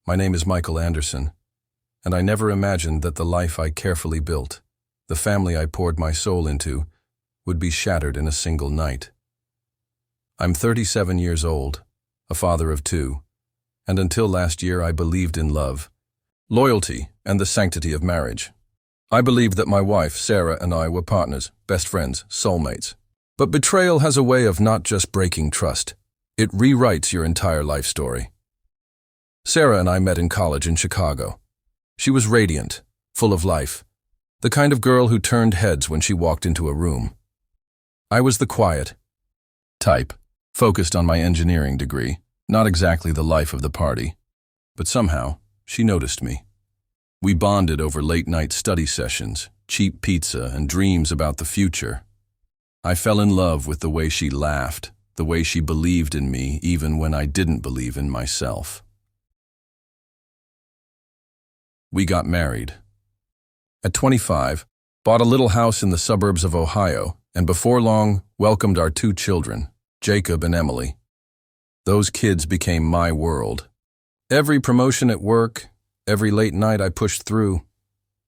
My name is Michael Anderson, and I never imagined that the life I carefully built, the family I poured my soul into, would be shattered in a single night. I'm 37 years old, a father of two, and until last year I believed in love, loyalty, and the sanctity of marriage. I believed that my wife, Sarah, and I were partners, best friends, soulmates. But betrayal has a way of not just breaking trust. It rewrites your entire life story. Sarah and I met in college in Chicago. She was radiant, full of life, the kind of girl who turned heads when she walked into a room. I was the quiet type, focused on my engineering degree, not exactly the life of the party. But somehow, she noticed me. We bonded over late-night study sessions, cheap pizza, and dreams about the future. I fell in love with the way she laughed, the way she believed in me even when I didn't believe in myself. We got married. At 25, bought a little house in the suburbs of Ohio, and before long, welcomed our two children, Jacob and Emily. Those kids became my world. Every promotion at work, every late night I pushed through,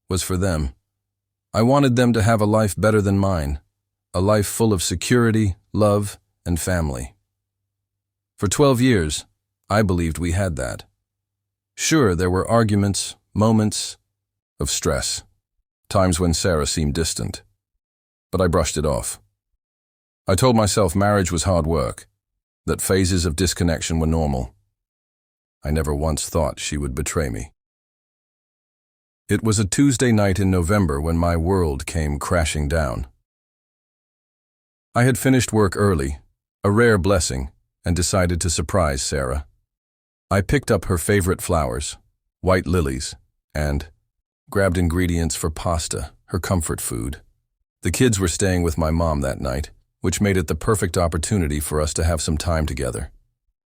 was for them. I wanted them to have a life better than mine, a life full of security, love, and family. For 12 years, I believed we had that. Sure, there were arguments, moments of stress, times when Sarah seemed distant, but I brushed it off. I told myself marriage was hard work, that phases of disconnection were normal. I never once thought she would betray me. It was a Tuesday night in November when my world came crashing down. I had finished work early, a rare blessing, and decided to surprise Sarah. I picked up her favorite flowers, white lilies, and grabbed ingredients for pasta, her comfort food. The kids were staying with my mom that night, which made it the perfect opportunity for us to have some time together.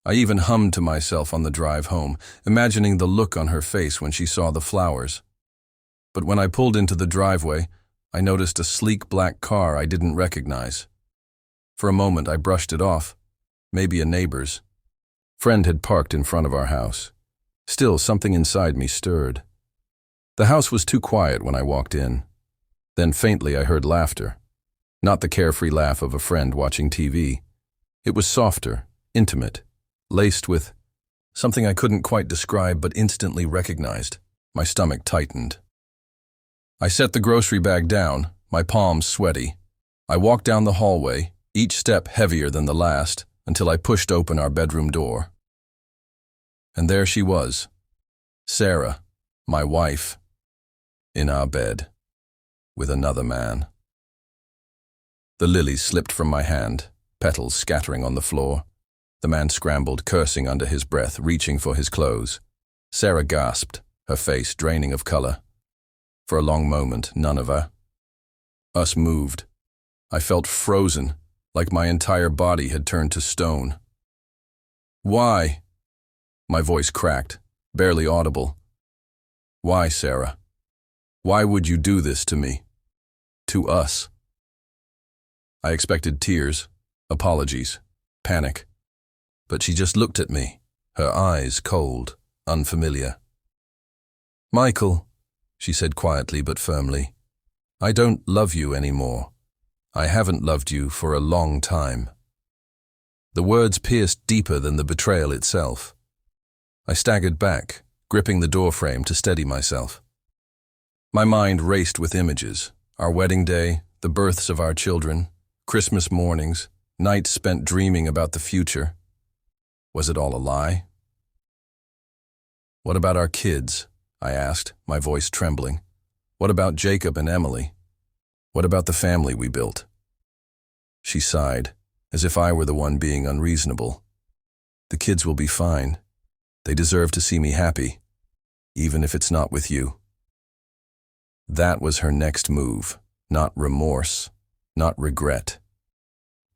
I even hummed to myself on the drive home, imagining the look on her face when she saw the flowers. But when I pulled into the driveway, I noticed a sleek black car I didn't recognize. For a moment, I brushed it off, maybe a neighbor's. Friend had parked in front of our house. Still, something inside me stirred. The house was too quiet when I walked in. Then faintly I heard laughter. Not the carefree laugh of a friend watching TV. It was softer, intimate, laced with something I couldn't quite describe but instantly recognized. My stomach tightened. I set the grocery bag down, my palms sweaty. I walked down the hallway, each step heavier than the last, until I pushed open our bedroom door. And there she was, Sarah, my wife, in our bed, with another man. The lilies slipped from my hand, petals scattering on the floor. The man scrambled, cursing under his breath, reaching for his clothes. Sarah gasped, her face draining of color. For a long moment, none of us moved. I felt frozen, like my entire body had turned to stone. Why? My voice cracked, barely audible. Why, Sarah? Why would you do this to me? To us? I expected tears, apologies, panic. But she just looked at me, her eyes cold, unfamiliar. Michael, she said quietly but firmly, I don't love you anymore. I haven't loved you for a long time. The words pierced deeper than the betrayal itself. I staggered back, gripping the doorframe to steady myself. My mind raced with images, our wedding day, the births of our children, Christmas mornings, nights spent dreaming about the future. Was it all a lie? What about our kids? I asked, my voice trembling. What about Jacob and Emily? What about the family we built? She sighed, as if I were the one being unreasonable. The kids will be fine. They deserve to see me happy, even if it's not with you. That was her next move, not remorse, not regret.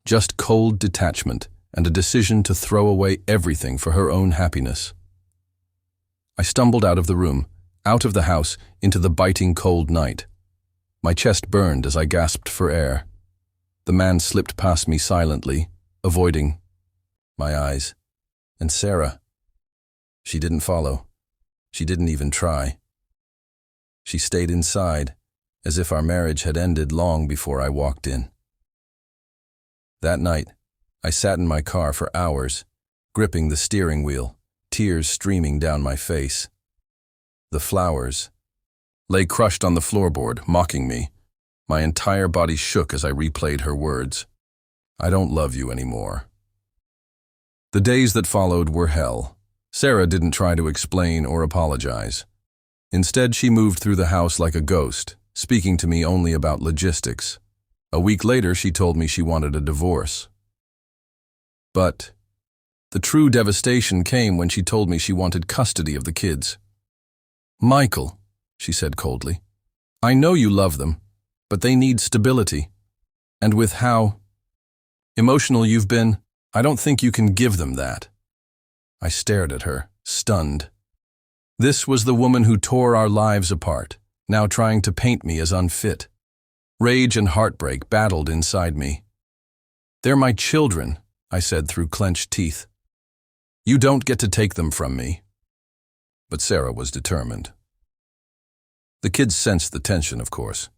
Just cold detachment and a decision to throw away everything for her own happiness. I stumbled out of the room, out of the house, into the biting cold night. My chest burned as I gasped for air. The man slipped past me silently, avoiding my eyes. And Sarah. She didn't follow. She didn't even try. She stayed inside, as if our marriage had ended long before I walked in. That night, I sat in my car for hours, gripping the steering wheel, tears streaming down my face. The flowers lay crushed on the floorboard, mocking me. My entire body shook as I replayed her words. I don't love you anymore. The days that followed were hell. Sarah didn't try to explain or apologize. Instead, she moved through the house like a ghost, speaking to me only about logistics. A week later, she told me she wanted a divorce. But the true devastation came when she told me she wanted custody of the kids. "Michael," she said coldly, "I know you love them, but they need stability. And with how emotional you've been, I don't think you can give them that." I stared at her, stunned. This was the woman who tore our lives apart, now trying to paint me as unfit. Rage and heartbreak battled inside me. "They're my children," I said through clenched teeth. "You don't get to take them from me." But Sarah was determined. The kids sensed the tension, of course.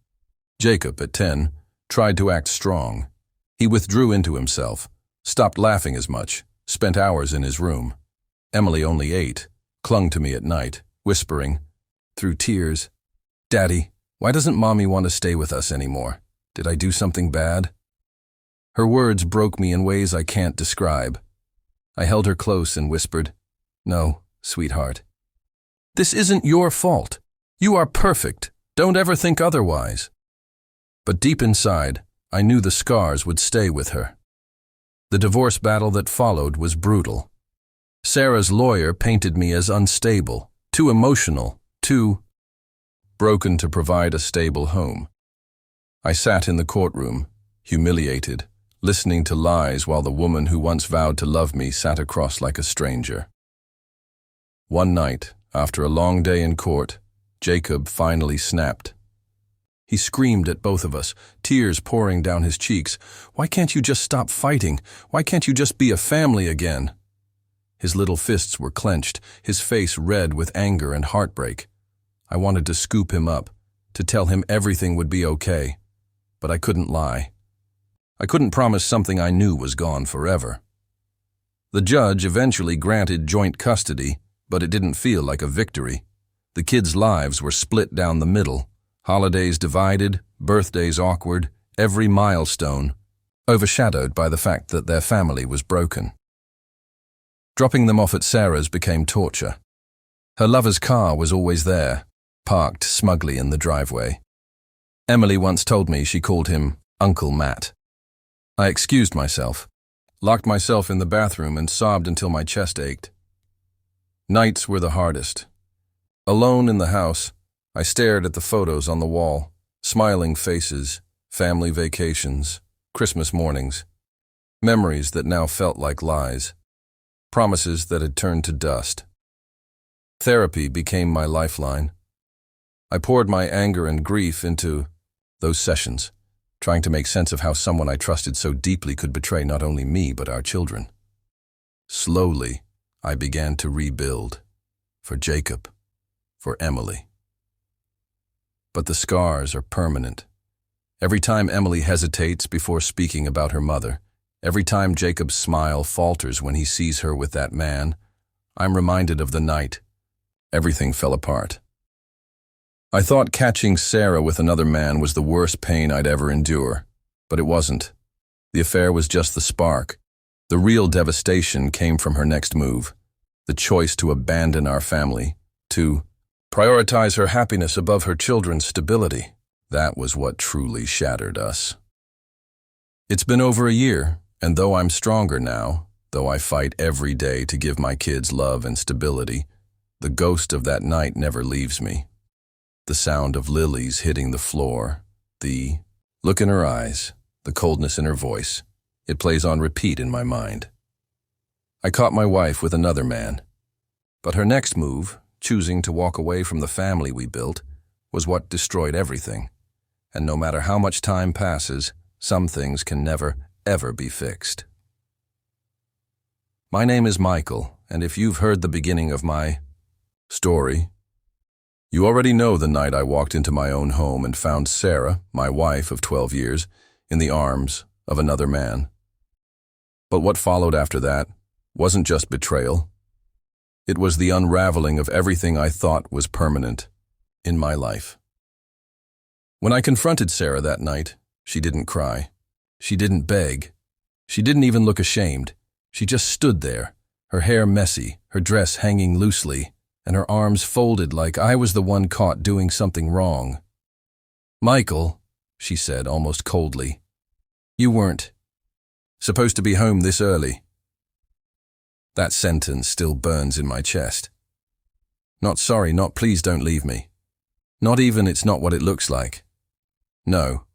Jacob, at 10, tried to act strong. He withdrew into himself, stopped laughing as much, spent hours in his room. Emily, only 8, clung to me at night, whispering, through tears, "Daddy, why doesn't Mommy want to stay with us anymore? Did I do something bad?" Her words broke me in ways I can't describe. I held her close and whispered, "No, sweetheart. This isn't your fault. You are perfect. Don't ever think otherwise." But deep inside, I knew the scars would stay with her. The divorce battle that followed was brutal. Sarah's lawyer painted me as unstable, too emotional, too broken to provide a stable home. I sat in the courtroom, humiliated, listening to lies while the woman who once vowed to love me sat across like a stranger. One night, after a long day in court, Jacob finally snapped. He screamed at both of us, tears pouring down his cheeks. "Why can't you just stop fighting? Why can't you just be a family again?" His little fists were clenched, his face red with anger and heartbreak. I wanted to scoop him up, to tell him everything would be okay, but I couldn't lie. I couldn't promise something I knew was gone forever. The judge eventually granted joint custody, but it didn't feel like a victory. The kids' lives were split down the middle, holidays divided, birthdays awkward, every milestone overshadowed by the fact that their family was broken. Dropping them off at Sarah's became torture. Her lover's car was always there, parked smugly in the driveway. Emily once told me she called him Uncle Matt. I excused myself, locked myself in the bathroom and sobbed until my chest ached. Nights were the hardest. Alone in the house, I stared at the photos on the wall, smiling faces, family vacations, Christmas mornings, memories that now felt like lies, promises that had turned to dust. Therapy became my lifeline. I poured my anger and grief into those sessions, trying to make sense of how someone I trusted so deeply could betray not only me but our children. Slowly, I began to rebuild, for Jacob, for Emily. But the scars are permanent. Every time Emily hesitates before speaking about her mother, every time Jacob's smile falters when he sees her with that man, I'm reminded of the night everything fell apart. I thought catching Sarah with another man was the worst pain I'd ever endure, but it wasn't. The affair was just the spark. The real devastation came from her next move, the choice to abandon our family, to prioritize her happiness above her children's stability. That was what truly shattered us. It's been over a year, and though I'm stronger now, though I fight every day to give my kids love and stability, the ghost of that night never leaves me. The sound of lilies hitting the floor, the look in her eyes, the coldness in her voice, it plays on repeat in my mind. I caught my wife with another man, but her next move, choosing to walk away from the family we built, was what destroyed everything. And no matter how much time passes, some things can never, ever be fixed. My name is Michael, and if you've heard the beginning of my Story. You already know the night I walked into my own home and found Sarah, my wife of 12 years, in the arms of another man. But what followed after that wasn't just betrayal. It was the unraveling of everything I thought was permanent in my life. When I confronted Sarah that night, she didn't cry. She didn't beg. She didn't even look ashamed. She just stood there, her hair messy, her dress hanging loosely, and her arms folded like I was the one caught doing something wrong. "Michael," she said almost coldly, "you weren't supposed to be home this early." That sentence still burns in my chest. Not sorry, not please don't leave me. Not even it's not what it looks like. No.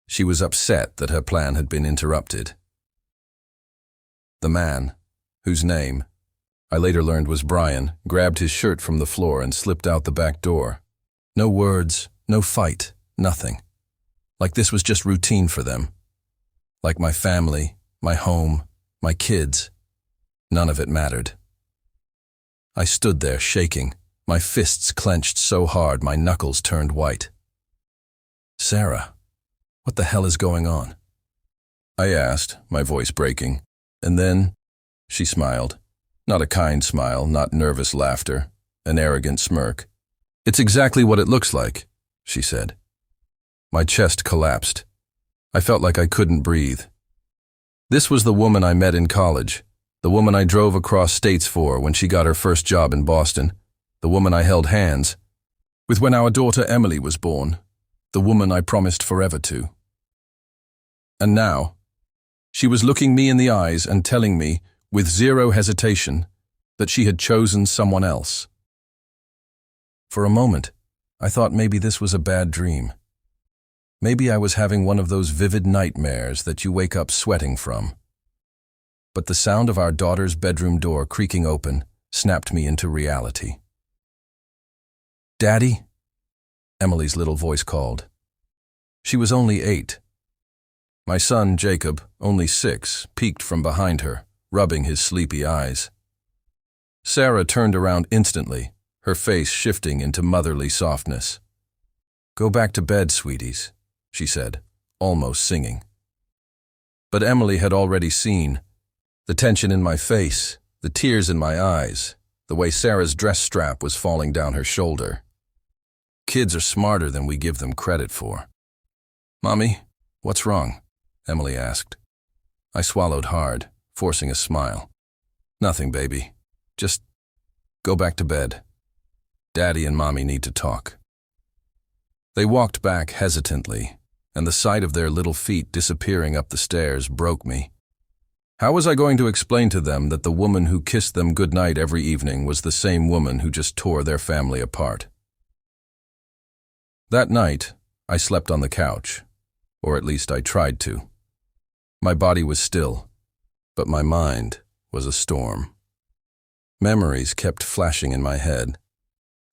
She was upset that her plan had been interrupted. The man, whose name I later learned was Brian, grabbed his shirt from the floor and slipped out the back door. No words, no fight, nothing. Like this was just routine for them. Like my family, my home, my kids. None of it mattered. I stood there shaking, my fists clenched so hard my knuckles turned white. "Sarah, what the hell is going on?" I asked, my voice breaking. And then she smiled. Not a kind smile, not nervous laughter, an arrogant smirk. "It's exactly what it looks like," she said. My chest collapsed. I felt like I couldn't breathe. This was the woman I met in college, the woman I drove across states for when she got her first job in Boston, the woman I held hands with when our daughter Emily was born, the woman I promised forever to. And now, she was looking me in the eyes and telling me, with zero hesitation, that she had chosen someone else. For a moment, I thought maybe this was a bad dream. Maybe I was having one of those vivid nightmares that you wake up sweating from. But the sound of our daughter's bedroom door creaking open snapped me into reality. "Daddy?" Emily's little voice called. She was only 8. My son, Jacob, only 6, peeked from behind her, rubbing his sleepy eyes. Sarah turned around instantly, her face shifting into motherly softness. "Go back to bed, sweeties," she said, almost singing. But Emily had already seen. The tension in my face, the tears in my eyes, the way Sarah's dress strap was falling down her shoulder. Kids are smarter than we give them credit for. "Mommy, what's wrong?" Emily asked. I swallowed hard, forcing a smile. "Nothing, baby. Just go back to bed. Daddy and Mommy need to talk." They walked back hesitantly, and the sight of their little feet disappearing up the stairs broke me. How was I going to explain to them that the woman who kissed them goodnight every evening was the same woman who just tore their family apart? That night, I slept on the couch, or at least I tried to. My body was still, but my mind was a storm. Memories kept flashing in my head.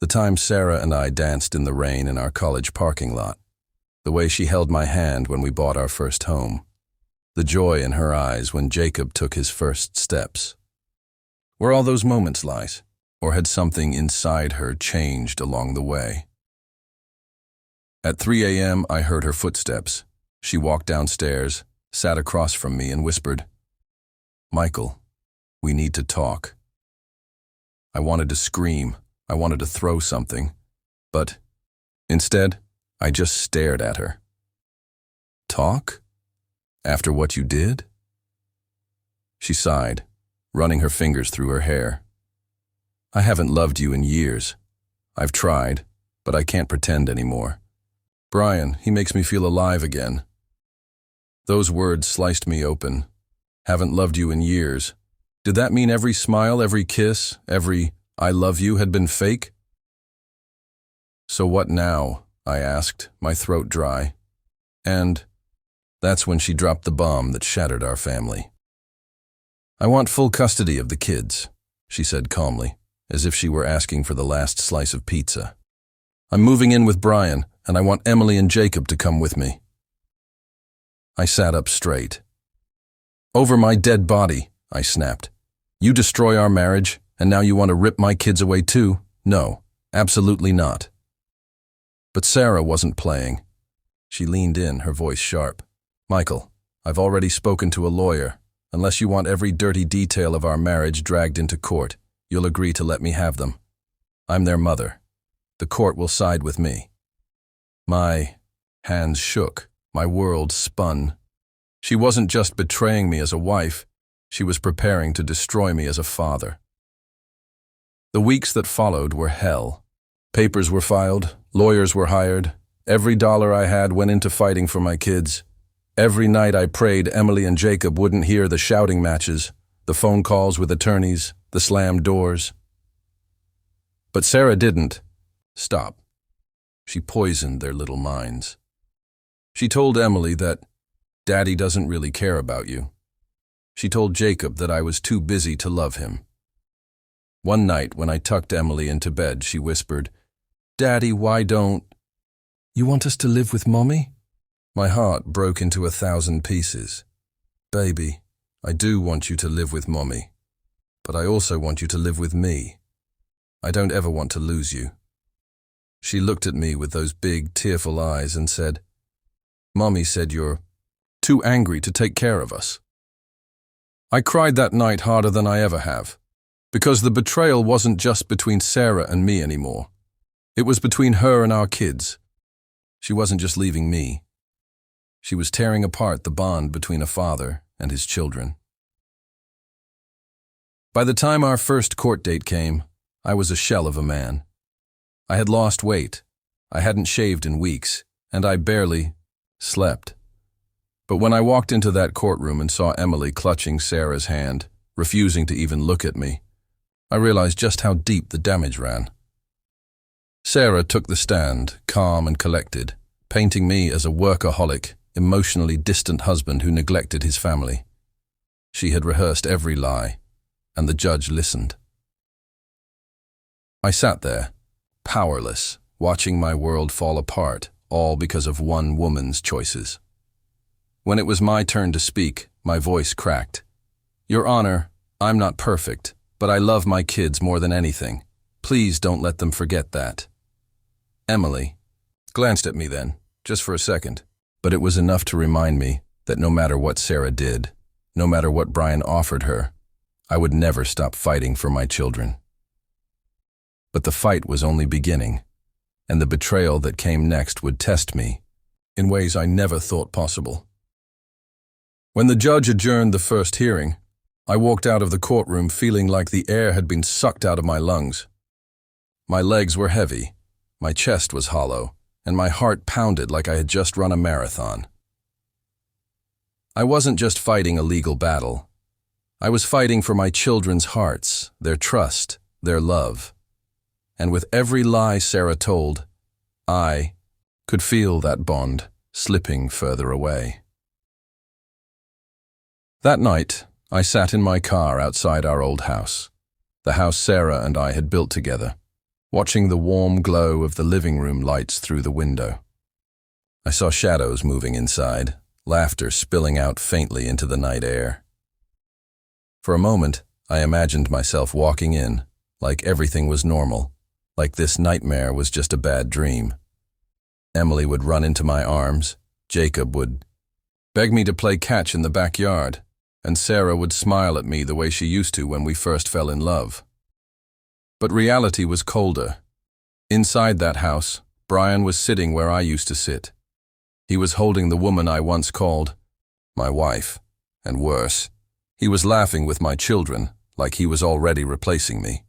The time Sarah and I danced in the rain in our college parking lot. The way she held my hand when we bought our first home. The joy in her eyes when Jacob took his first steps. Were all those moments lies, or had something inside her changed along the way? At 3 a.m., I heard her footsteps. She walked downstairs, sat across from me and whispered, "Michael, we need to talk." I wanted to scream. I wanted to throw something. But instead, I just stared at her. "Talk? After what you did?" She sighed, running her fingers through her hair. "I haven't loved you in years. I've tried, but I can't pretend anymore. Brian, he makes me feel alive again." Those words sliced me open. Haven't loved you in years. Did that mean every smile, every kiss, every "I love you" had been fake? "So what now?" I asked, my throat dry. And that's when she dropped the bomb that shattered our family. "I want full custody of the kids," she said calmly, as if she were asking for the last slice of pizza. "I'm moving in with Brian, and I want Emily and Jacob to come with me." I sat up straight. "Over my dead body," I snapped. "You destroy our marriage, And now you want to rip my kids away too? No, absolutely not. But Sarah wasn't playing. She leaned in, her voice sharp. Michael, I've already spoken to a lawyer. Unless you want every dirty detail of our marriage dragged into court, you'll agree to let me have them. I'm their mother. The court will side with me. My hands shook. My world spun. She wasn't just betraying me as a wife, she was preparing to destroy me as a father. The weeks that followed were hell. Papers were filed, lawyers were hired. Every dollar I had went into fighting for my kids. Every night I prayed Emily and Jacob wouldn't hear the shouting matches, the phone calls with attorneys, the slammed doors. But Sarah didn't stop. She poisoned their little minds. She told Emily that Daddy doesn't really care about you. She told Jacob that I was too busy to love him. One night when I tucked Emily into bed, she whispered, "Daddy, why don't you want us to live with Mommy?" My heart broke into 1,000 pieces. Baby, I do want you to live with Mommy, but I also want you to live with me. I don't ever want to lose you. She looked at me with those big, tearful eyes and said, "Mommy said you're too angry to take care of us." I cried that night harder than I ever have, because the betrayal wasn't just between Sarah and me anymore. It was between her and our kids. She wasn't just leaving me. She was tearing apart the bond between a father and his children. By the time our first court date came, I was a shell of a man. I had lost weight, I hadn't shaved in weeks, and I barely slept. But when I walked into that courtroom and saw Emily clutching Sarah's hand, refusing to even look at me, I realized just how deep the damage ran. Sarah took the stand, calm and collected, painting me as a workaholic, emotionally distant husband who neglected his family. She had rehearsed every lie, and the judge listened. I sat there, powerless, watching my world fall apart, all because of one woman's choices. When it was my turn to speak, my voice cracked. "Your Honor, I'm not perfect, but I love my kids more than anything. Please don't let them forget that." Emily glanced at me then, just for a second, but it was enough to remind me that no matter what Sarah did, no matter what Brian offered her, I would never stop fighting for my children. But the fight was only beginning, and the betrayal that came next would test me in ways I never thought possible. When the judge adjourned the first hearing, I walked out of the courtroom feeling like the air had been sucked out of my lungs. My legs were heavy, my chest was hollow, and my heart pounded like I had just run a marathon. I wasn't just fighting a legal battle. I was fighting for my children's hearts, their trust, their love. And with every lie Sarah told, I could feel that bond slipping further away. That night, I sat in my car outside our old house, the house Sarah and I had built together, watching the warm glow of the living room lights through the window. I saw shadows moving inside, laughter spilling out faintly into the night air. For a moment, I imagined myself walking in, like everything was normal, like this nightmare was just a bad dream. Emily would run into my arms, Jacob would beg me to play catch in the backyard, and Sarah would smile at me the way she used to when we first fell in love. But reality was colder. Inside that house, Brian was sitting where I used to sit. He was holding the woman I once called my wife, and worse, he was laughing with my children, like he was already replacing me.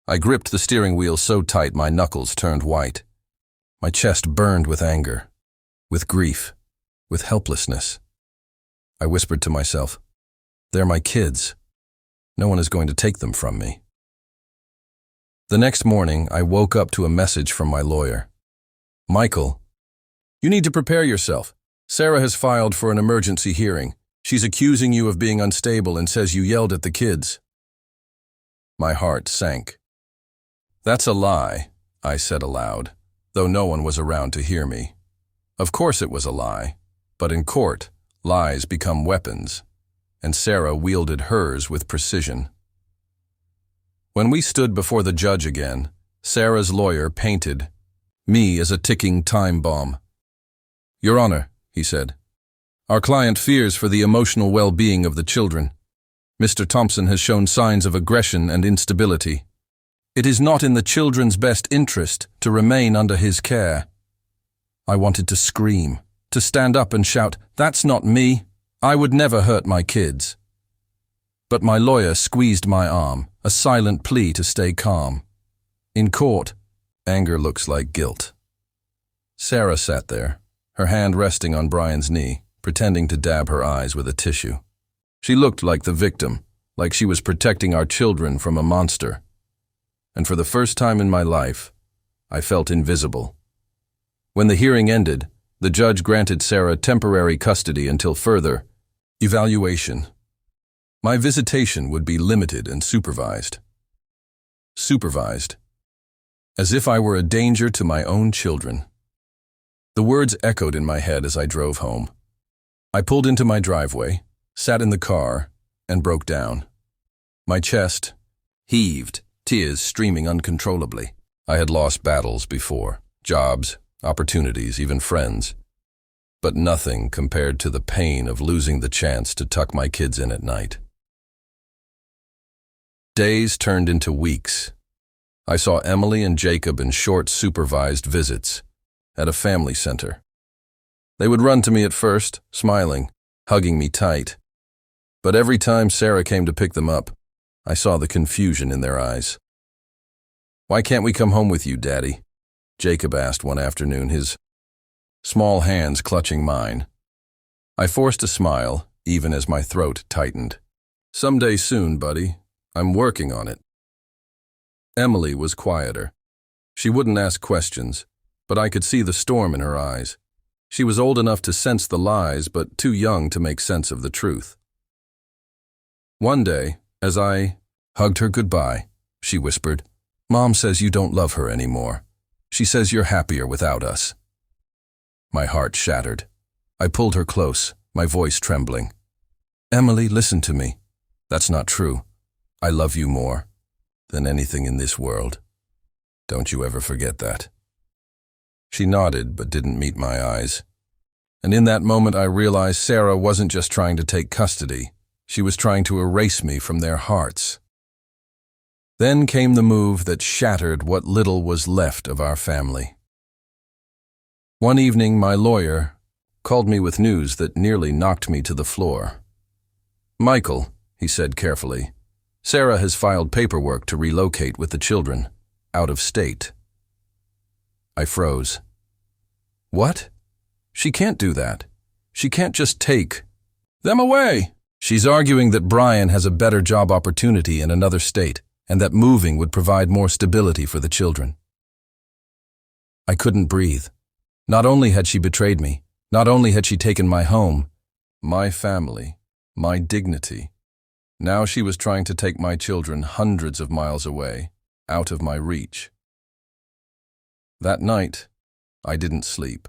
I gripped the steering wheel so tight my knuckles turned white. My chest burned with anger, with grief, with helplessness. I whispered to myself, "They're my kids. No one is going to take them from me." The next morning, I woke up to a message from my lawyer. "Michael, you need to prepare yourself. Sarah has filed for an emergency hearing. She's accusing you of being unstable and says you yelled at the kids." My heart sank. "That's a lie," I said aloud, though no one was around to hear me. Of course it was a lie, but in court, lies become weapons, and Sarah wielded hers with precision. When we stood before the judge again, Sarah's lawyer painted me as a ticking time bomb. "Your Honor," he said, "our client fears for the emotional well-being of the children. Mr. Thompson has shown signs of aggression and instability. It is not in the children's best interest to remain under his care." I wanted to scream, to stand up and shout, "That's not me. I would never hurt my kids." But my lawyer squeezed my arm, a silent plea to stay calm. In court, anger looks like guilt. Sarah sat there, her hand resting on Brian's knee, pretending to dab her eyes with a tissue. She looked like the victim, like she was protecting our children from a monster. And for the first time in my life, I felt invisible. When the hearing ended, the judge granted Sarah temporary custody until further evaluation. My visitation would be limited and supervised. Supervised. As if I were a danger to my own children. The words echoed in my head as I drove home. I pulled into my driveway, sat in the car, and broke down. My chest heaved, tears streaming uncontrollably. I had lost battles before, jobs, opportunities, even friends. But nothing compared to the pain of losing the chance to tuck my kids in at night. Days turned into weeks. I saw Emily and Jacob in short supervised visits at a family center. They would run to me at first, smiling, hugging me tight. But every time Sarah came to pick them up, I saw the confusion in their eyes. "Why can't we come home with you, Daddy?" Jacob asked one afternoon, his small hands clutching mine. I forced a smile, even as my throat tightened. "Someday soon, buddy. I'm working on it." Emily was quieter. She wouldn't ask questions, but I could see the storm in her eyes. She was old enough to sense the lies, but too young to make sense of the truth. One day, as I hugged her goodbye, she whispered, "Mom says you don't love her anymore. She says you're happier without us." My heart shattered. I pulled her close, my voice trembling. "Emily, listen to me. That's not true. I love you more than anything in this world. Don't you ever forget that." She nodded but didn't meet my eyes. And in that moment I realized Sarah wasn't just trying to take custody. She was trying to erase me from their hearts. Then came the move that shattered what little was left of our family. One evening, my lawyer called me with news that nearly knocked me to the floor. "Michael," he said carefully, "Sarah has filed paperwork to relocate with the children, out of state." I froze. "What? She can't do that. She can't just take them away." "She's arguing that Brian has a better job opportunity in another state and that moving would provide more stability for the children." I couldn't breathe. Not only had she betrayed me, not only had she taken my home, my family, my dignity, now she was trying to take my children hundreds of miles away, out of my reach. That night, I didn't sleep.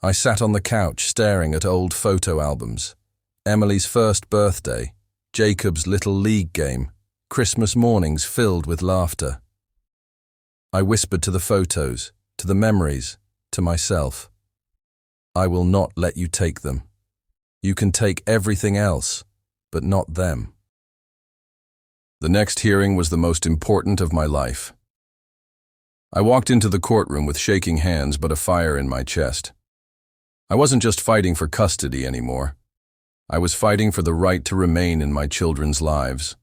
I sat on the couch staring at old photo albums. Emily's first birthday, Jacob's little league game, Christmas mornings filled with laughter. I whispered to the photos, to the memories, to myself. "I will not let you take them. You can take everything else, but not them." The next hearing was the most important of my life. I walked into the courtroom with shaking hands but a fire in my chest. I wasn't just fighting for custody anymore. I was fighting for the right to remain in my children's lives.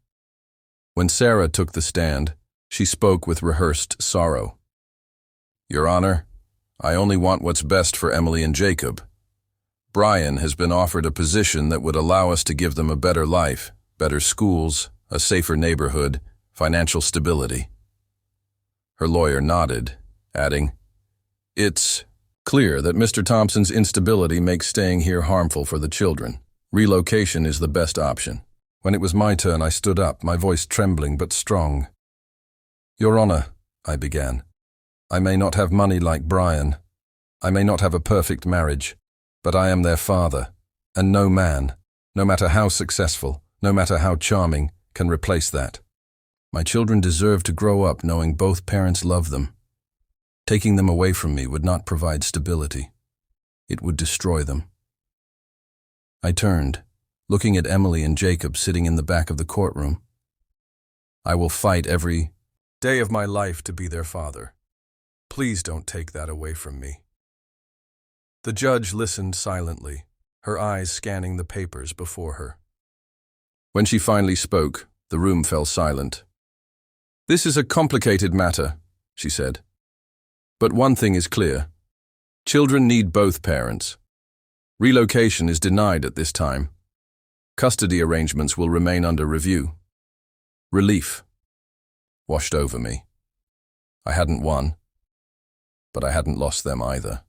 When Sarah took the stand, she spoke with rehearsed sorrow. "Your Honor, I only want what's best for Emily and Jacob. Brian has been offered a position that would allow us to give them a better life, better schools, a safer neighborhood, financial stability." Her lawyer nodded, adding, "It's clear that Mr. Thompson's instability makes staying here harmful for the children. Relocation is the best option." When it was my turn, I stood up, my voice trembling but strong. "Your Honor," I began, "I may not have money like Brian. I may not have a perfect marriage, but I am their father, and no man, no matter how successful, no matter how charming, can replace that." My children deserve to grow up knowing both parents love them. Taking them away from me would not provide stability. It would destroy them. I turned, looking at Emily and Jacob sitting in the back of the courtroom. I will fight every day of my life to be their father. Please don't take that away from me. The judge listened silently, her eyes scanning the papers before her. When she finally spoke, the room fell silent. "This is a complicated matter," she said. "But one thing is clear. Children need both parents. Relocation is denied at this time. Custody arrangements will remain under review." Relief washed over me. I hadn't won, but I hadn't lost them either.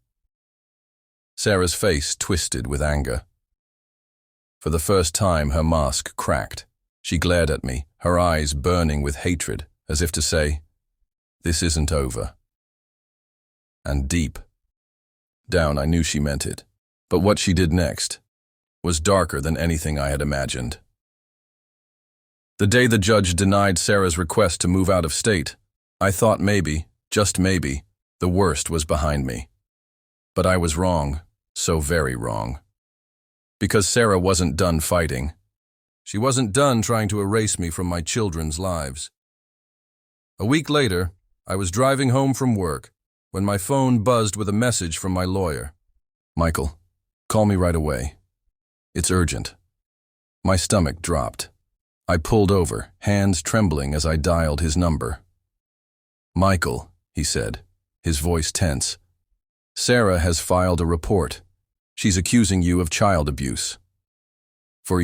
Sarah's face twisted with anger. For the first time, her mask cracked. She glared at me, her eyes burning with hatred, as if to say, "This isn't over." And deep down, I knew she meant it. But what she did next was darker than anything I had imagined. The day the judge denied Sarah's request to move out of state, I thought maybe, just maybe, the worst was behind me. But I was wrong, so very wrong. Because Sarah wasn't done fighting. She wasn't done trying to erase me from my children's lives. A week later, I was driving home from work when my phone buzzed with a message from my lawyer. "Michael, call me right away. It's urgent." My stomach dropped. I pulled over, hands trembling as I dialed his number. "Michael," he said, his voice tense. "Sarah has filed a report. She's accusing you of child abuse." For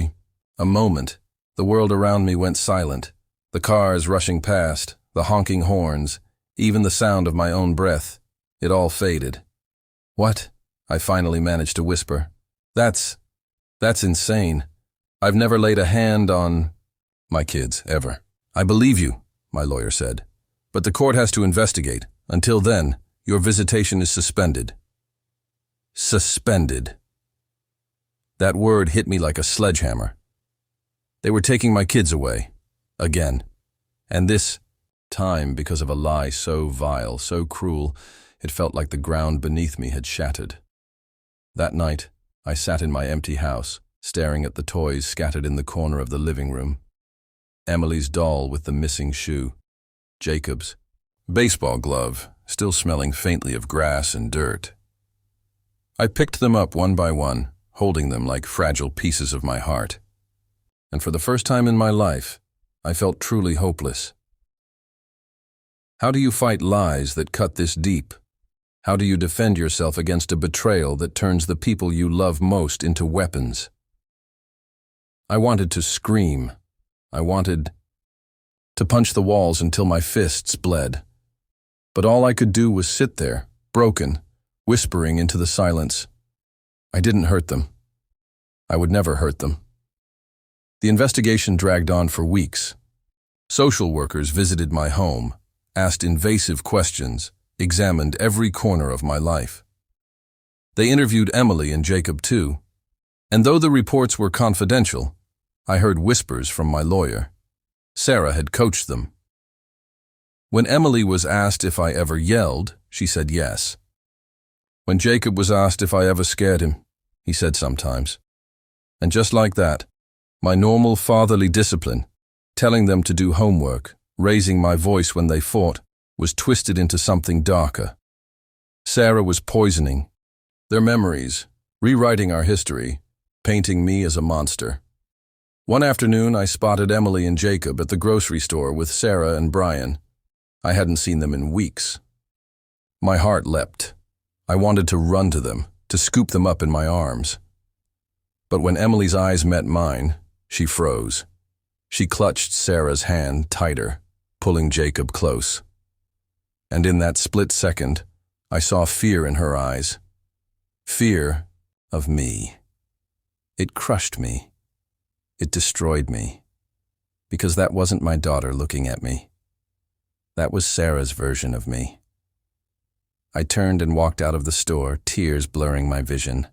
a moment, the world around me went silent. The cars rushing past, the honking horns, even the sound of my own breath. It all faded. "What?" I finally managed to whisper. That's insane. I've never laid a hand on my kids, ever." "I believe you," my lawyer said. "But the court has to investigate. Until then, your visitation is suspended." Suspended. That word hit me like a sledgehammer. They were taking my kids away. Again. And this time because of a lie so vile, so cruel, it felt like the ground beneath me had shattered. That night, I sat in my empty house, staring at the toys scattered in the corner of the living room. Emily's doll with the missing shoe. Jacob's baseball glove, still smelling faintly of grass and dirt. I picked them up one by one, holding them like fragile pieces of my heart. And for the first time in my life, I felt truly hopeless. How do you fight lies that cut this deep? How do you defend yourself against a betrayal that turns the people you love most into weapons? I wanted to scream. I wanted to punch the walls until my fists bled. But all I could do was sit there, broken, whispering into the silence. I didn't hurt them. I would never hurt them. The investigation dragged on for weeks. Social workers visited my home, asked invasive questions, examined every corner of my life. They interviewed Emily and Jacob too, and though the reports were confidential, I heard whispers from my lawyer. Sarah had coached them. When Emily was asked if I ever yelled, she said yes. When Jacob was asked if I ever scared him, he said sometimes. And just like that, my normal fatherly discipline, telling them to do homework, raising my voice when they fought, was twisted into something darker. Sarah was poisoning their memories, rewriting our history, painting me as a monster. One afternoon, I spotted Emily and Jacob at the grocery store with Sarah and Brian. I hadn't seen them in weeks. My heart leapt. I wanted to run to them, to scoop them up in my arms. But when Emily's eyes met mine, she froze. She clutched Sarah's hand tighter, pulling Jacob close. And in that split second, I saw fear in her eyes. Fear of me. It crushed me. It destroyed me. Because that wasn't my daughter looking at me. That was Sarah's version of me. I turned and walked out of the store, tears blurring my vision.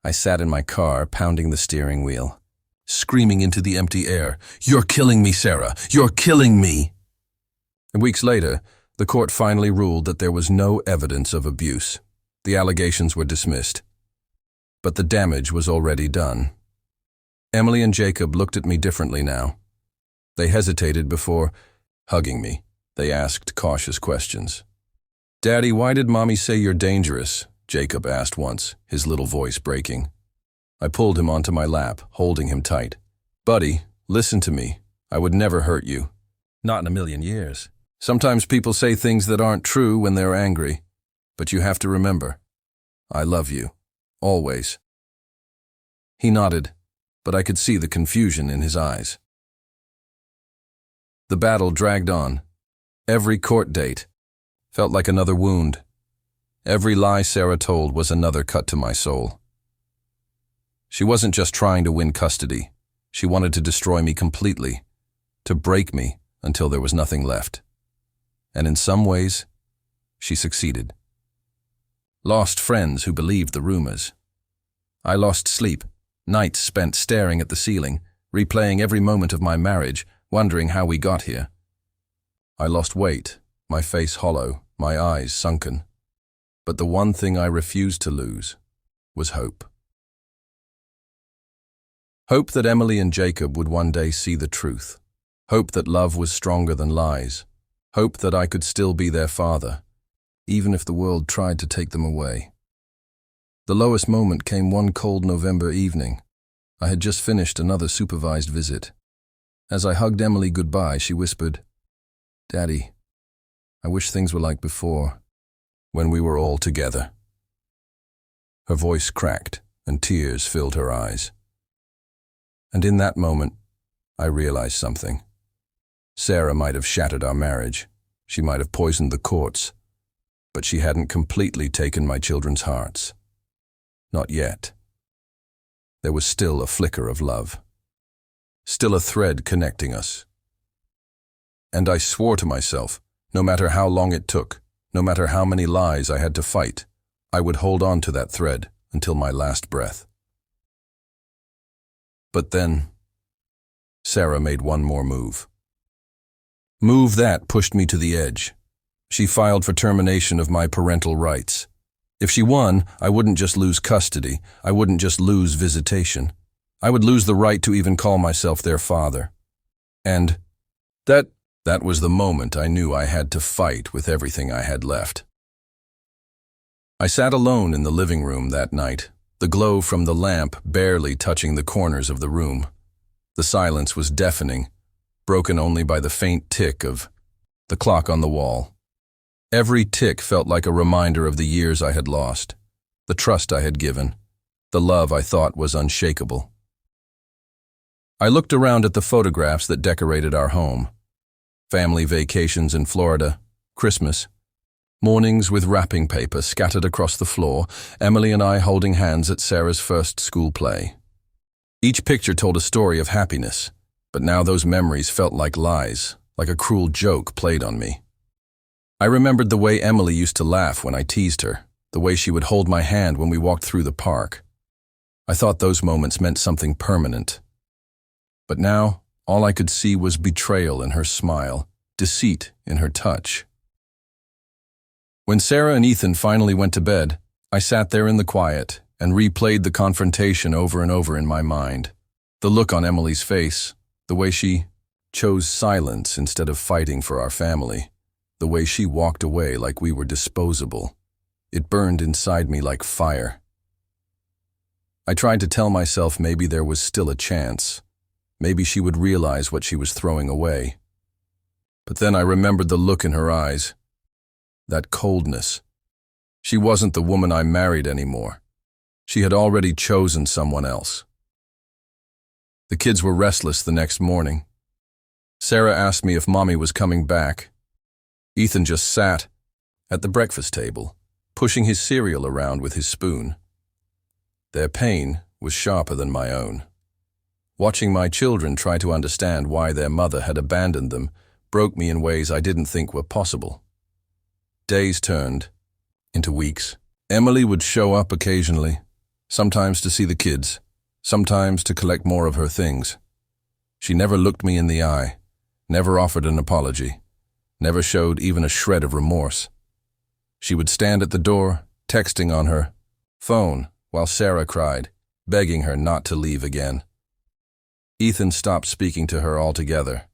I sat in my car, pounding the steering wheel. screaming into the empty air, "You're killing me, Sarah! You're killing me!" And weeks later, the court finally ruled that there was no evidence of abuse. The allegations were dismissed. But the damage was already done. Emily and Jacob looked at me differently now. They hesitated before hugging me. They asked cautious questions. "Daddy, why did Mommy say you're dangerous?" Jacob asked once, his little voice breaking. I pulled him onto my lap, holding him tight. "Buddy, listen to me. I would never hurt you. Not in a million years. Sometimes people say things that aren't true when they're angry. But you have to remember, I love you. Always." He nodded, but I could see the confusion in his eyes. The battle dragged on. Every court date felt like another wound. Every lie Sarah told was another cut to my soul. She wasn't just trying to win custody. She wanted to destroy me completely, to break me until there was nothing left. And in some ways, she succeeded. Lost friends who believed the rumors. I lost sleep, nights spent staring at the ceiling, replaying every moment of my marriage, wondering how we got here. I lost weight, my face hollow, my eyes sunken. But the one thing I refused to lose was hope. Hope that Emily and Jacob would one day see the truth. Hope that love was stronger than lies. Hope that I could still be their father, even if the world tried to take them away. The lowest moment came one cold November evening. I had just finished another supervised visit. As I hugged Emily goodbye, she whispered, "Daddy, I wish things were like before, when we were all together." Her voice cracked and tears filled her eyes. And in that moment, I realized something. Sarah might have shattered our marriage. She might have poisoned the courts. But she hadn't completely taken my children's hearts. Not yet. There was still a flicker of love. Still a thread connecting us. And I swore to myself, no matter how long it took, no matter how many lies I had to fight, I would hold on to that thread until my last breath. But then, Sarah made one more move. Move that pushed me to the edge. She filed for termination of my parental rights. If she won, I wouldn't just lose custody. I wouldn't just lose visitation. I would lose the right to even call myself their father. And that was the moment I knew I had to fight with everything I had left. I sat alone in the living room that night, the glow from the lamp barely touching the corners of the room. The silence was deafening, broken only by the faint tick of the clock on the wall. Every tick felt like a reminder of the years I had lost, the trust I had given, the love I thought was unshakable. I looked around at the photographs that decorated our home. Family vacations in Florida, Christmas, mornings with wrapping paper scattered across the floor, Emily and I holding hands at Sarah's first school play. Each picture told a story of happiness, but now those memories felt like lies, like a cruel joke played on me. I remembered the way Emily used to laugh when I teased her, the way she would hold my hand when we walked through the park. I thought those moments meant something permanent. But now, all I could see was betrayal in her smile, deceit in her touch. When Sarah and Ethan finally went to bed, I sat there in the quiet and replayed the confrontation over and over in my mind. The look on Emily's face, the way she chose silence instead of fighting for our family, the way she walked away like we were disposable. It burned inside me like fire. I tried to tell myself maybe there was still a chance. Maybe she would realize what she was throwing away. But then I remembered the look in her eyes. That coldness. She wasn't the woman I married anymore. She had already chosen someone else. The kids were restless the next morning. Sarah asked me if Mommy was coming back. Ethan just sat at the breakfast table, pushing his cereal around with his spoon. Their pain was sharper than my own. Watching my children try to understand why their mother had abandoned them broke me in ways I didn't think were possible. Days turned into weeks. Emily would show up occasionally, sometimes to see the kids, sometimes to collect more of her things. She never looked me in the eye, never offered an apology, never showed even a shred of remorse. She would stand at the door, texting on her phone, while Sarah cried, begging her not to leave again. Ethan stopped speaking to her altogether.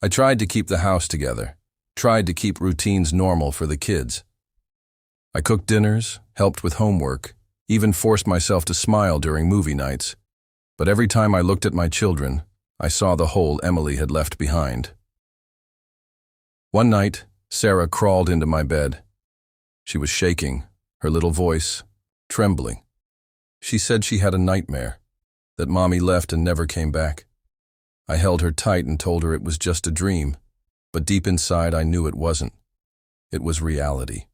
I tried to keep the house together, tried to keep routines normal for the kids. I cooked dinners, helped with homework, even forced myself to smile during movie nights. But every time I looked at my children, I saw the hole Emily had left behind. One night, Sarah crawled into my bed. She was shaking, her little voice trembling. She said she had a nightmare, that Mommy left and never came back. I held her tight and told her it was just a dream, but deep inside I knew it wasn't. It was reality.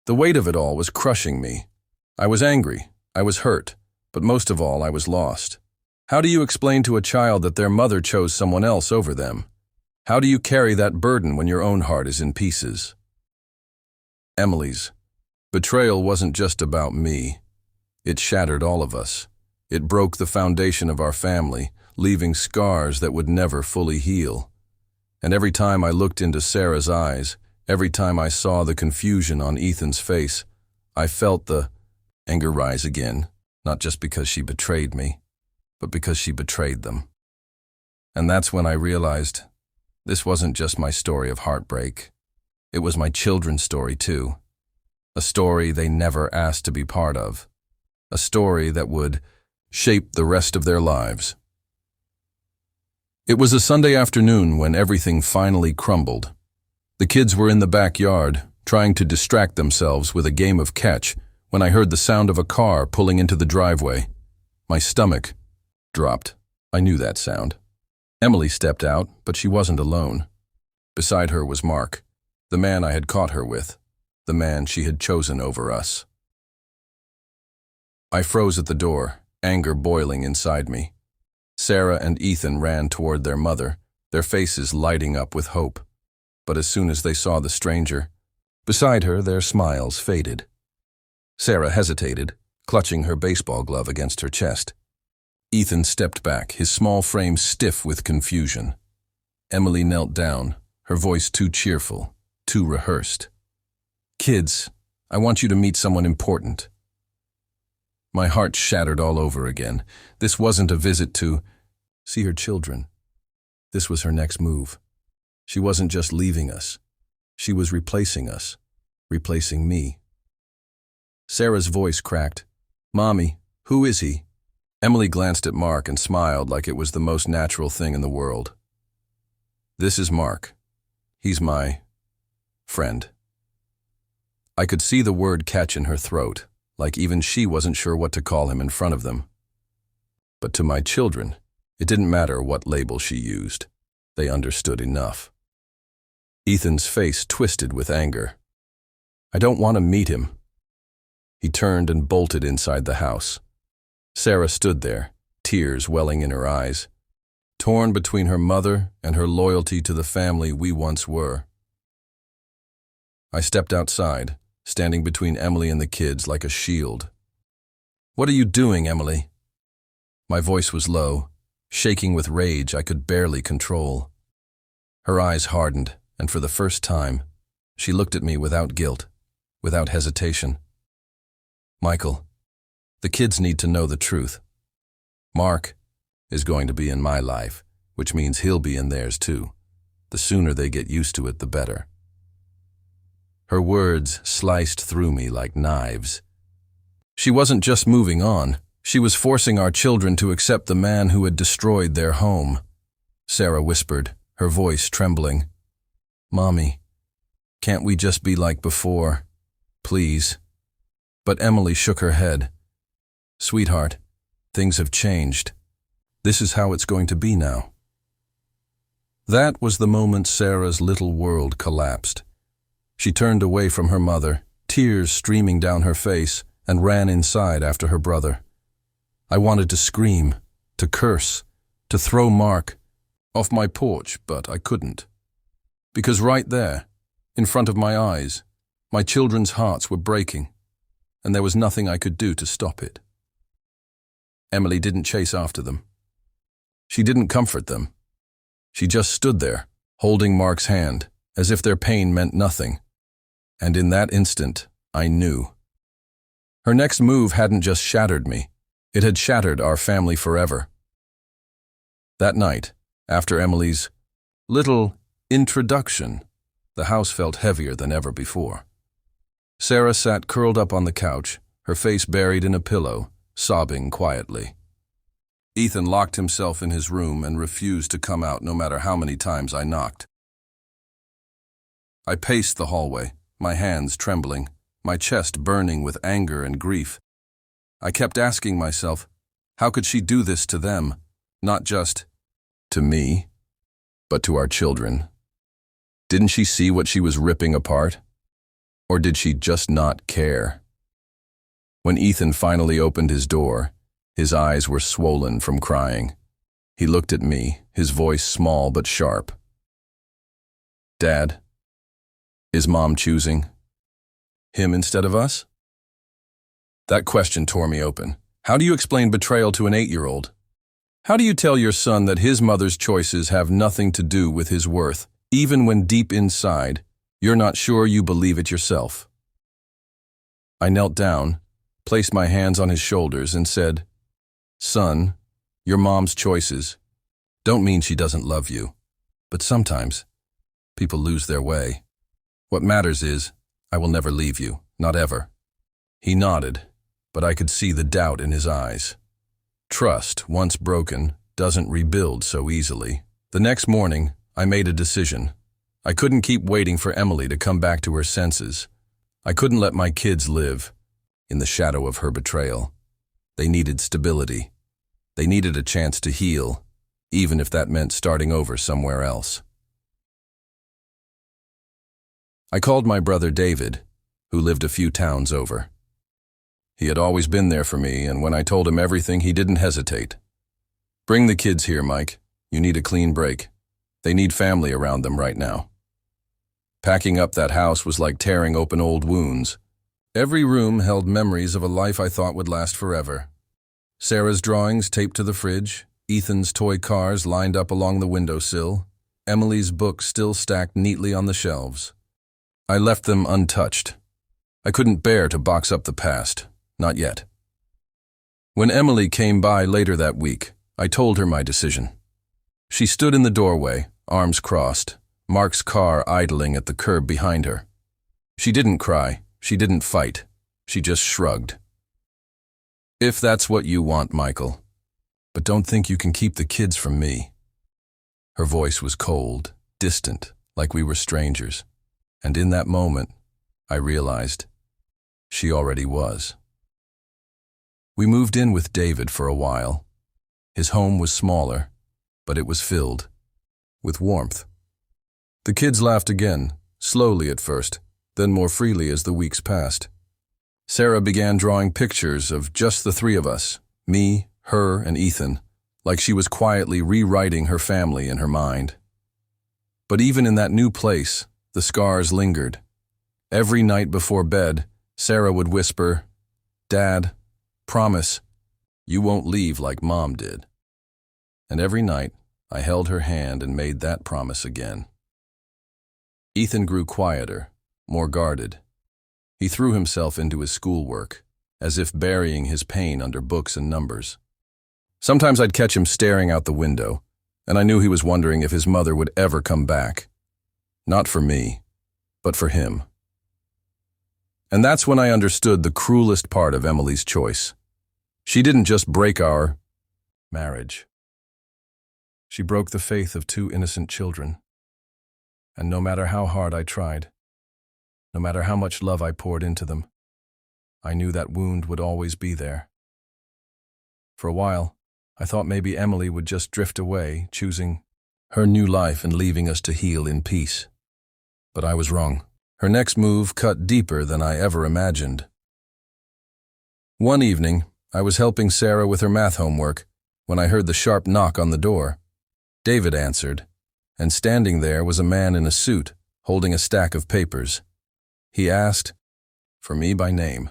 The weight of it all was crushing me. I was angry, I was hurt, but most of all I was lost. How do you explain to a child that their mother chose someone else over them? How do you carry that burden when your own heart is in pieces? Emily's betrayal wasn't just about me. It shattered all of us. It broke the foundation of our family, leaving scars that would never fully heal. And every time I looked into Sarah's eyes, every time I saw the confusion on Ethan's face, I felt the anger rise again, not just because she betrayed me, but because she betrayed them. And that's when I realized this wasn't just my story of heartbreak. It was my children's story too. A story they never asked to be part of. A story that would shape the rest of their lives. It was a Sunday afternoon when everything finally crumbled. The kids were in the backyard, trying to distract themselves with a game of catch, when I heard the sound of a car pulling into the driveway. My stomach dropped. I knew that sound. Emily stepped out, but she wasn't alone. Beside her was Mark, the man I had caught her with, the man she had chosen over us. I froze at the door, anger boiling inside me. Sarah and Ethan ran toward their mother, their faces lighting up with hope. But as soon as they saw the stranger, beside her their smiles faded. Sarah hesitated, clutching her baseball glove against her chest. Ethan stepped back, his small frame stiff with confusion. Emily knelt down, her voice too cheerful, too rehearsed. "Kids, I want you to meet someone important." My heart shattered all over again. This wasn't a visit to see her children. This was her next move. She wasn't just leaving us. She was replacing us, replacing me. Sarah's voice cracked. "Mommy, who is he?" Emily glanced at Mark and smiled like it was the most natural thing in the world. "This is Mark. He's my friend." I could see the word catch in her throat, like even she wasn't sure what to call him in front of them. But to my children, it didn't matter what label she used. They understood enough. Ethan's face twisted with anger. "I don't want to meet him." He turned and bolted inside the house. Sarah stood there, tears welling in her eyes, torn between her mother and her loyalty to the family we once were. I stepped outside, standing between Emily and the kids like a shield. "What are you doing, Emily?" My voice was low, shaking with rage I could barely control. Her eyes hardened, and for the first time, she looked at me without guilt, without hesitation. "Michael, the kids need to know the truth. Mark is going to be in my life, which means he'll be in theirs too. The sooner they get used to it, the better." Her words sliced through me like knives. She wasn't just moving on. She was forcing our children to accept the man who had destroyed their home. Sarah whispered, her voice trembling. "Mommy, can't we just be like before? Please." But Emily shook her head. "Sweetheart, things have changed. This is how it's going to be now." That was the moment Sarah's little world collapsed. She turned away from her mother, tears streaming down her face, and ran inside after her brother. I wanted to scream, to curse, to throw Mark off my porch, but I couldn't. Because right there, in front of my eyes, my children's hearts were breaking. and there was nothing I could do to stop it. Emily didn't chase after them. She didn't comfort them. She just stood there, holding Mark's hand, as if their pain meant nothing. And in that instant, I knew. Her next move hadn't just shattered me. It had shattered our family forever. That night, after Emily's little introduction, the house felt heavier than ever before. Sarah sat curled up on the couch, her face buried in a pillow, sobbing quietly. Ethan locked himself in his room and refused to come out no matter how many times I knocked. I paced the hallway, my hands trembling, my chest burning with anger and grief. I kept asking myself, how could she do this to them, not just to me, but to our children? Didn't she see what she was ripping apart? Or did she just not care? When Ethan finally opened his door, his eyes were swollen from crying. He looked at me, his voice small but sharp. Dad, is Mom choosing him instead of us? That question tore me open. How do you explain betrayal to an 8-year-old? How do you tell your son that his mother's choices have nothing to do with his worth, even when deep inside, you're not sure you believe it yourself? I knelt down, placed my hands on his shoulders, and said, Son, your mom's choices don't mean she doesn't love you, but sometimes people lose their way. What matters is, I will never leave you, not ever. He nodded, but I could see the doubt in his eyes. Trust, once broken, doesn't rebuild so easily. The next morning, I made a decision. I couldn't keep waiting for Emily to come back to her senses. I couldn't let my kids live in the shadow of her betrayal. They needed stability. They needed a chance to heal, even if that meant starting over somewhere else. I called my brother David, who lived a few towns over. He had always been there for me, and when I told him everything, he didn't hesitate. Bring the kids here, Mike. You need a clean break. They need family around them right now. Packing up that house was like tearing open old wounds. Every room held memories of a life I thought would last forever. Sarah's drawings taped to the fridge, Ethan's toy cars lined up along the windowsill, Emily's books still stacked neatly on the shelves. I left them untouched. I couldn't bear to box up the past, not yet. When Emily came by later that week, I told her my decision. She stood in the doorway, arms crossed, Mark's car idling at the curb behind her. She didn't cry, she didn't fight, she just shrugged. If that's what you want, Michael, but don't think you can keep the kids from me. Her voice was cold, distant, like we were strangers. And in that moment, I realized she already was. We moved in with David for a while. His home was smaller, but it was filled with warmth. The kids laughed again, slowly at first, then more freely as the weeks passed. Sarah began drawing pictures of just the three of us, me, her, and Ethan, like she was quietly rewriting her family in her mind. But even in that new place, the scars lingered. Every night before bed, Sarah would whisper, Dad, promise, you won't leave like Mom did. And every night, I held her hand and made that promise again. Ethan grew quieter, more guarded. He threw himself into his schoolwork, as if burying his pain under books and numbers. Sometimes I'd catch him staring out the window, and I knew he was wondering if his mother would ever come back. Not for me, but for him. And that's when I understood the cruelest part of Emily's choice. She didn't just break our marriage. She broke the faith of 2 innocent children. And no matter how hard I tried, no matter how much love I poured into them, I knew that wound would always be there. For a while, I thought maybe Emily would just drift away, choosing her new life and leaving us to heal in peace. But I was wrong. Her next move cut deeper than I ever imagined. One evening, I was helping Sarah with her math homework when I heard the sharp knock on the door. David answered, and standing there was a man in a suit, holding a stack of papers. He asked for me by name.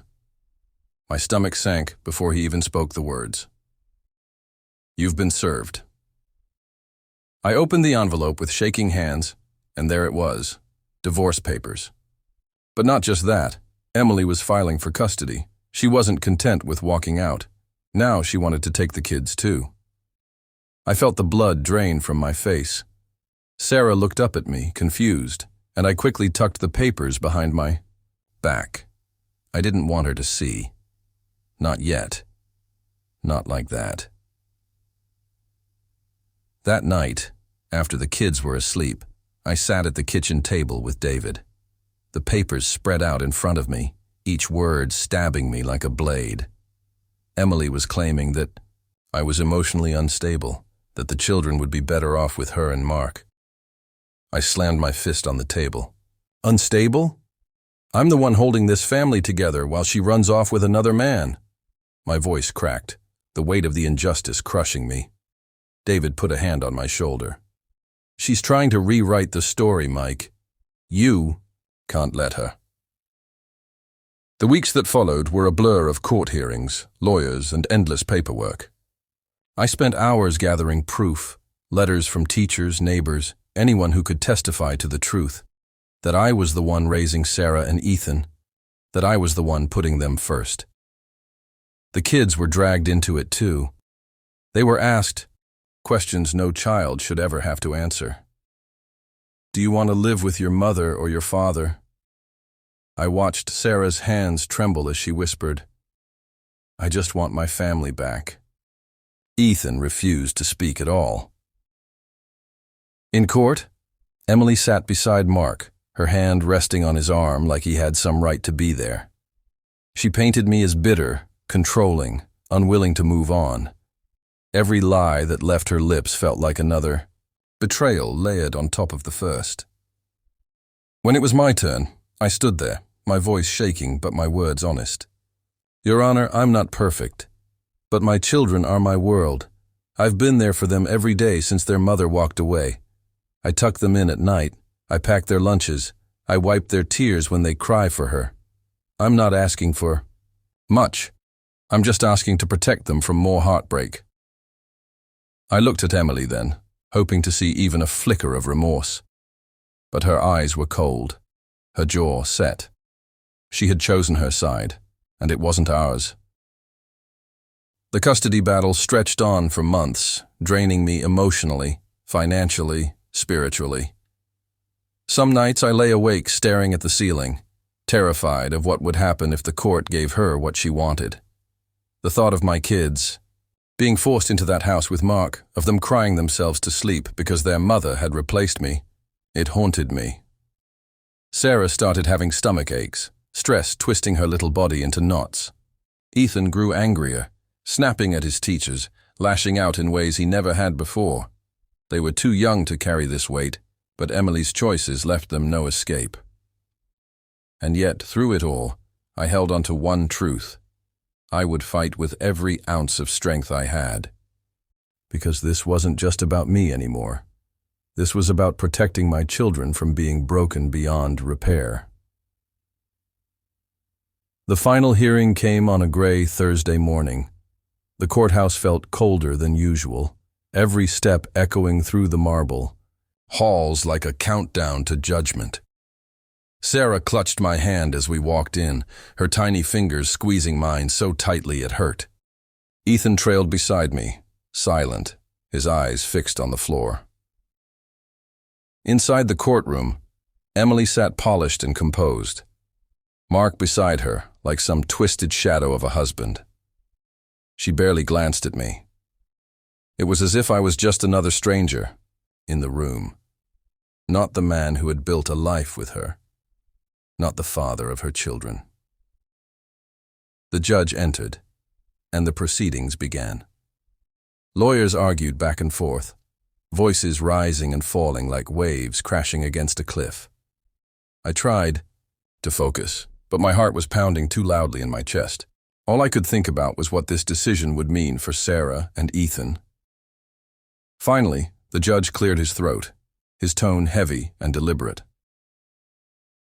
My stomach sank before he even spoke the words. "You've been served." I opened the envelope with shaking hands, and there it was, divorce papers. But not just that. Emily was filing for custody. She wasn't content with walking out. Now she wanted to take the kids too. I felt the blood drain from my face. Sarah looked up at me, confused, and I quickly tucked the papers behind my back. I didn't want her to see. Not yet. Not like that. That night, after the kids were asleep, I sat at the kitchen table with David. The papers spread out in front of me, each word stabbing me like a blade. Emily was claiming that I was emotionally unstable, that the children would be better off with her and Mark. I slammed my fist on the table. Unstable? I'm the one holding this family together while she runs off with another man. My voice cracked, the weight of the injustice crushing me. David put a hand on my shoulder. She's trying to rewrite the story, Mike. You can't let her. The weeks that followed were a blur of court hearings, lawyers, and endless paperwork. I spent hours gathering proof, letters from teachers, neighbors, anyone who could testify to the truth, that I was the one raising Sarah and Ethan, that I was the one putting them first. The kids were dragged into it too. They were asked questions no child should ever have to answer. Do you want to live with your mother or your father? I watched Sarah's hands tremble as she whispered, I just want my family back. Ethan refused to speak at all. In court, Emily sat beside Mark, her hand resting on his arm like he had some right to be there. She painted me as bitter, controlling, unwilling to move on. Every lie that left her lips felt like another betrayal layered on top of the first. When it was my turn, I stood there, my voice shaking but my words honest. Your Honor, I'm not perfect, but my children are my world. I've been there for them every day since their mother walked away. I tuck them in at night, I pack their lunches, I wipe their tears when they cry for her. I'm not asking for much. I'm just asking to protect them from more heartbreak. I looked at Emily then, hoping to see even a flicker of remorse. But her eyes were cold, her jaw set. She had chosen her side, and it wasn't ours. The custody battle stretched on for months, draining me emotionally, financially, spiritually. Some nights I lay awake staring at the ceiling, terrified of what would happen if the court gave her what she wanted. The thought of my kids, being forced into that house with Mark, of them crying themselves to sleep because their mother had replaced me, it haunted me. Sarah started having stomach aches, stress twisting her little body into knots. Ethan grew angrier, snapping at his teachers, lashing out in ways he never had before. They were too young to carry this weight, but Emily's choices left them no escape. And yet, through it all, I held on to one truth. I would fight with every ounce of strength I had. Because this wasn't just about me anymore. This was about protecting my children from being broken beyond repair. The final hearing came on a gray Thursday morning. The courthouse felt colder than usual, every step echoing through the marble, halls like a countdown to judgment. Sarah clutched my hand as we walked in, her tiny fingers squeezing mine so tightly it hurt. Ethan trailed beside me, silent, his eyes fixed on the floor. Inside the courtroom, Emily sat polished and composed. Mark beside her, like some twisted shadow of a husband. She barely glanced at me. It was as if I was just another stranger in the room, not the man who had built a life with her, not the father of her children. The judge entered, and the proceedings began. Lawyers argued back and forth, voices rising and falling like waves crashing against a cliff. I tried to focus, but my heart was pounding too loudly in my chest. All I could think about was what this decision would mean for Sarah and Ethan. Finally, the judge cleared his throat, his tone heavy and deliberate.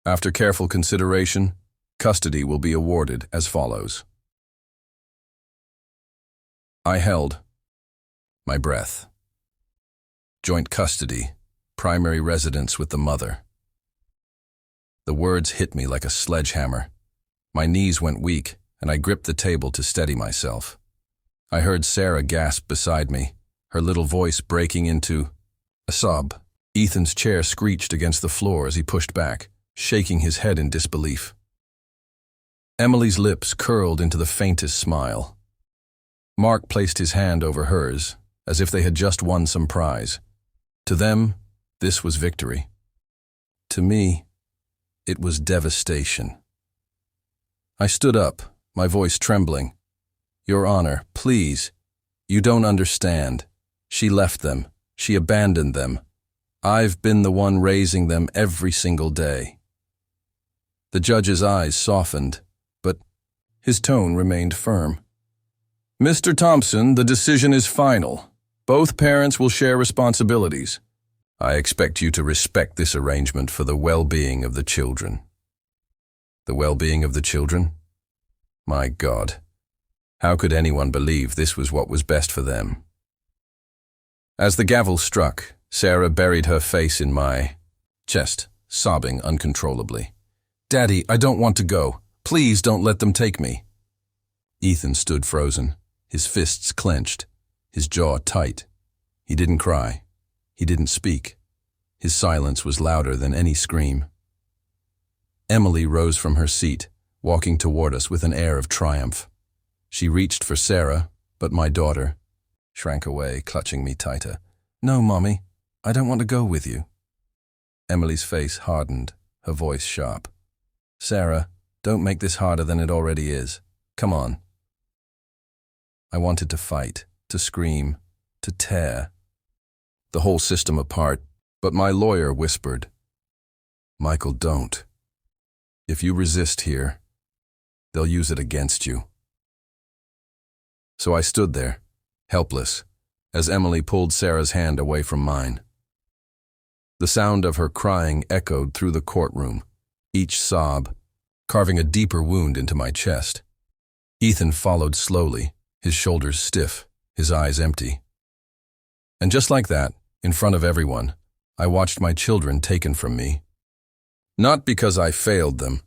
After careful consideration, custody will be awarded as follows. I held my breath. Joint custody, primary residence with the mother. The words hit me like a sledgehammer. My knees went weak, and I gripped the table to steady myself. I heard Sarah gasp beside me, her little voice breaking into a sob. Ethan's chair screeched against the floor as he pushed back, shaking his head in disbelief. Emily's lips curled into the faintest smile. Mark placed his hand over hers, as if they had just won some prize. To them, this was victory. To me, it was devastation. I stood up, my voice trembling. "Your Honor, please. You don't understand. She left them. She abandoned them. I've been the one raising them every single day." The judge's eyes softened, but his tone remained firm. "Mr. Thompson, the decision is final. Both parents will share responsibilities. I expect you to respect this arrangement for the well-being of the children." The well-being of the children? My God, how could anyone believe this was what was best for them? As the gavel struck, Sarah buried her face in my chest, sobbing uncontrollably. "Daddy, I don't want to go. Please don't let them take me." Ethan stood frozen, his fists clenched, his jaw tight. He didn't cry. He didn't speak. His silence was louder than any scream. Emily rose from her seat, walking toward us with an air of triumph. She reached for Sarah, but my daughter shrank away, clutching me tighter. "No, Mommy, I don't want to go with you." Emily's face hardened, her voice sharp. "Sarah, don't make this harder than it already is. Come on." I wanted to fight, to scream, to tear the whole system apart, but my lawyer whispered, "Michael, don't. If you resist here, they'll use it against you." So I stood there, helpless, as Emily pulled Sarah's hand away from mine. The sound of her crying echoed through the courtroom, each sob carving a deeper wound into my chest. Ethan followed slowly, his shoulders stiff, his eyes empty. And just like that, in front of everyone, I watched my children taken from me. Not because I failed them,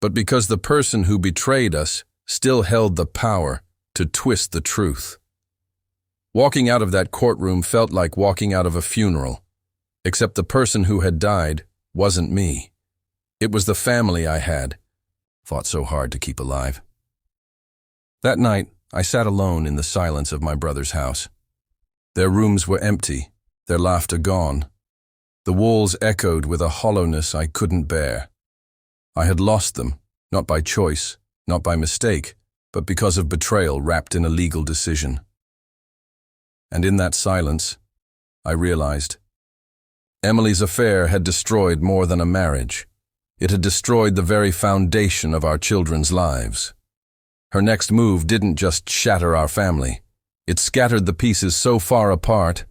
but because the person who betrayed us still held the power to twist the truth. Walking out of that courtroom felt like walking out of a funeral, except the person who had died wasn't me. It was the family I had fought so hard to keep alive. That night, I sat alone in the silence of my brother's house. Their rooms were empty, their laughter gone. The walls echoed with a hollowness I couldn't bear. I had lost them, not by choice, not by mistake, but because of betrayal wrapped in a legal decision. And in that silence, I realized Emily's affair had destroyed more than a marriage. It had destroyed the very foundation of our children's lives. Her next move didn't just shatter our family. It scattered the pieces so far apart,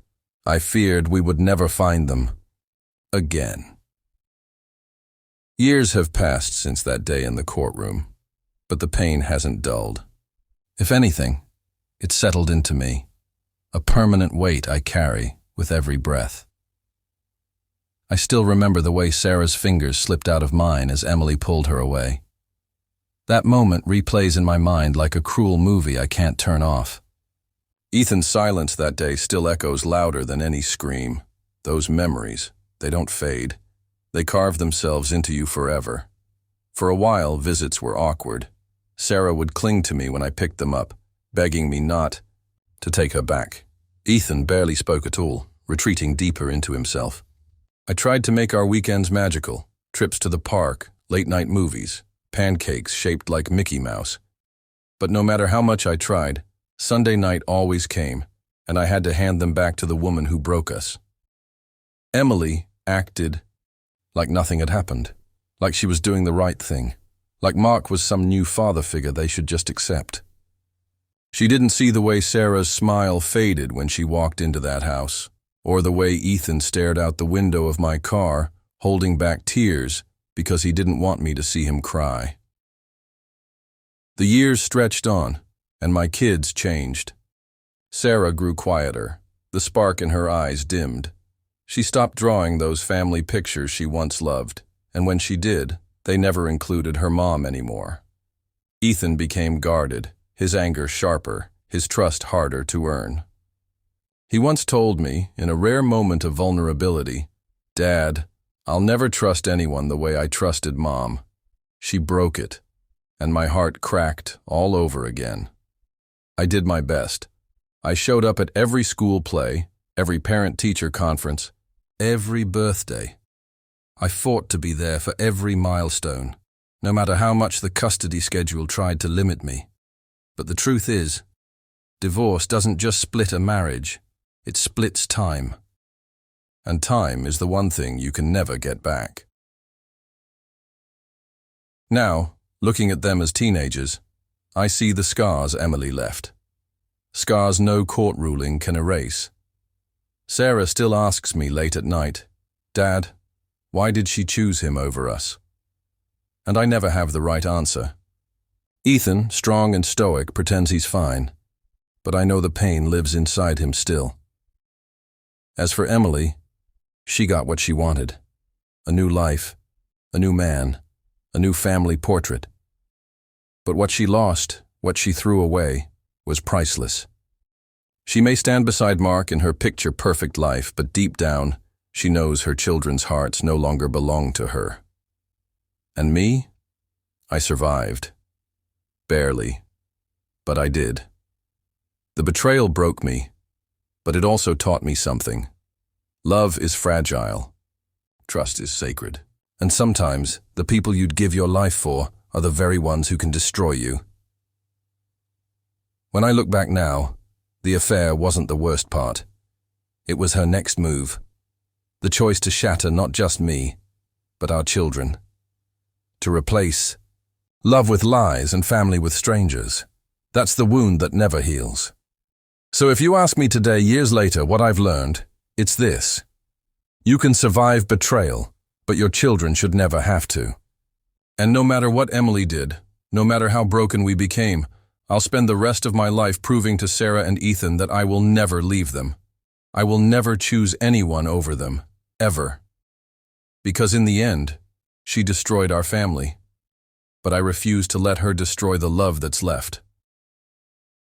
I feared we would never find them again. Years have passed since that day in the courtroom, but the pain hasn't dulled. If anything, it settled into me, a permanent weight I carry with every breath. I still remember the way Sarah's fingers slipped out of mine as Emily pulled her away. That moment replays in my mind like a cruel movie I can't turn off. Ethan's silence that day still echoes louder than any scream. Those memories, they don't fade. They carve themselves into you forever. For a while, visits were awkward. Sarah would cling to me when I picked them up, begging me not to take her back. Ethan barely spoke at all, retreating deeper into himself. I tried to make our weekends magical, trips to the park, late-night movies, pancakes shaped like Mickey Mouse. But no matter how much I tried, Sunday night always came, and I had to hand them back to the woman who broke us. Emily acted like nothing had happened, like she was doing the right thing, like Mark was some new father figure they should just accept. She didn't see the way Sarah's smile faded when she walked into that house, or the way Ethan stared out the window of my car, holding back tears because he didn't want me to see him cry. The years stretched on, and my kids changed. Sarah grew quieter. The spark in her eyes dimmed. She stopped drawing those family pictures she once loved, and when she did, they never included her mom anymore. Ethan became guarded, his anger sharper, his trust harder to earn. He once told me, in a rare moment of vulnerability, "Dad, I'll never trust anyone the way I trusted Mom. She broke it, and my heart cracked all over again." I did my best. I showed up at every school play, every parent-teacher conference, every birthday. I fought to be there for every milestone, no matter how much the custody schedule tried to limit me. But the truth is, divorce doesn't just split a marriage, it splits time. And time is the one thing you can never get back. Now, looking at them as teenagers, I see the scars Emily left. Scars no court ruling can erase. Sarah still asks me late at night, "Dad, why did she choose him over us?" And I never have the right answer. Ethan, strong and stoic, pretends he's fine, but I know the pain lives inside him still. As for Emily, she got what she wanted. A new life, a new man, a new family portrait. But what she lost, what she threw away, was priceless. She may stand beside Mark in her picture-perfect life, but deep down, she knows her children's hearts no longer belong to her. And me? I survived. Barely. But I did. The betrayal broke me, but it also taught me something. Love is fragile. Trust is sacred. And sometimes, the people you'd give your life for are the very ones who can destroy you. When I look back now, the affair wasn't the worst part. It was her next move. The choice to shatter not just me, but our children. To replace love with lies and family with strangers. That's the wound that never heals. So if you ask me today, years later, what I've learned, it's this. You can survive betrayal, but your children should never have to. And no matter what Emily did, no matter how broken we became, I'll spend the rest of my life proving to Sarah and Ethan that I will never leave them. I will never choose anyone over them, ever. Because in the end, she destroyed our family. But I refuse to let her destroy the love that's left.